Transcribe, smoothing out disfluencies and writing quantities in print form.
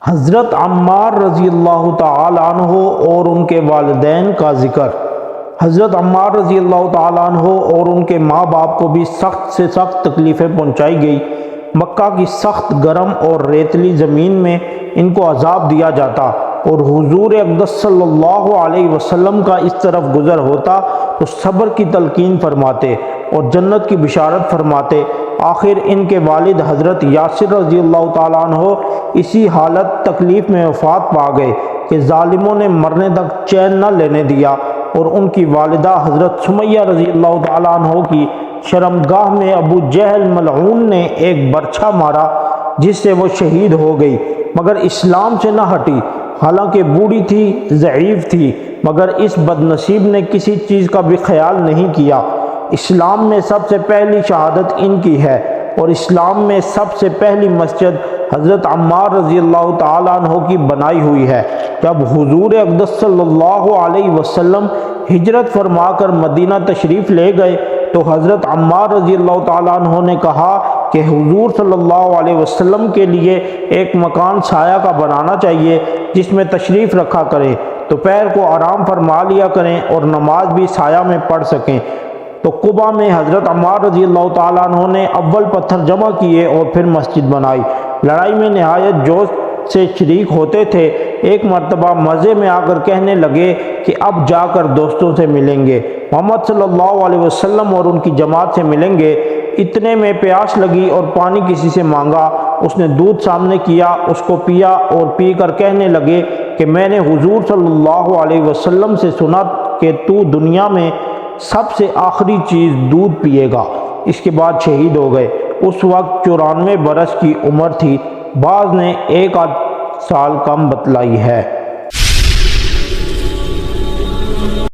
حضرت عمار رضی اللہ تعالیٰ عنہ اور ان کے والدین کا ذکر۔ حضرت عمار رضی اللہ تعالیٰ عنہ اور ان کے ماں باپ کو بھی سخت سے سخت تکلیفیں پہنچائی گئی۔ مکہ کی سخت گرم اور ریتلی زمین میں ان کو عذاب دیا جاتا اور حضور اقدس صلی اللہ علیہ وسلم کا اس طرف گزر ہوتا تو صبر کی تلقین فرماتے اور جنت کی بشارت فرماتے۔ آخر ان کے والد حضرت یاسر رضی اللہ تعالیٰ عنہ اسی حالت تکلیف میں وفات پا گئے کہ ظالموں نے مرنے تک چین نہ لینے دیا، اور ان کی والدہ حضرت سمیہ رضی اللہ تعالیٰ عنہ کی شرمگاہ میں ابو جہل ملعون نے ایک برچھا مارا جس سے وہ شہید ہو گئی، مگر اسلام سے نہ ہٹی۔ حالانکہ بوڑھی تھی، ضعیف تھی، مگر اس بد نصیب نے کسی چیز کا بھی خیال نہیں کیا۔ اسلام میں سب سے پہلی شہادت ان کی ہے، اور اسلام میں سب سے پہلی مسجد حضرت عمار رضی اللہ تعالیٰ عنہ کی بنائی ہوئی ہے۔ جب حضور اقدس صلی اللہ علیہ وسلم ہجرت فرما کر مدینہ تشریف لے گئے تو حضرت عمار رضی اللہ تعالیٰ عنہ نے کہا کہ حضور صلی اللہ علیہ وسلم کے لیے ایک مکان سایہ کا بنانا چاہیے جس میں تشریف رکھا کریں، دوپہر کو آرام فرما لیا کریں اور نماز بھی سایہ میں پڑھ سکیں۔ تو قباء میں حضرت عمار رضی اللہ تعالیٰ عنہ نے اول پتھر جمع کیے اور پھر مسجد بنائی۔ لڑائی میں نہایت جوش سے شریک ہوتے تھے۔ ایک مرتبہ مزے میں آ کر کہنے لگے کہ اب جا کر دوستوں سے ملیں گے، محمد صلی اللہ علیہ وسلم اور ان کی جماعت سے ملیں گے۔ اتنے میں پیاس لگی اور پانی کسی سے مانگا۔ اس نے دودھ سامنے کیا، اس کو پیا اور پی کر کہنے لگے کہ میں نے حضور صلی اللہ علیہ وسلم سے سنا کہ تو دنیا میں سب سے آخری چیز دودھ پیے گا۔ اس کے بعد شہید ہو گئے۔ اس وقت 94 برس کی عمر تھی، بعض نے 1 آدھ سال کم بتلائی ہے۔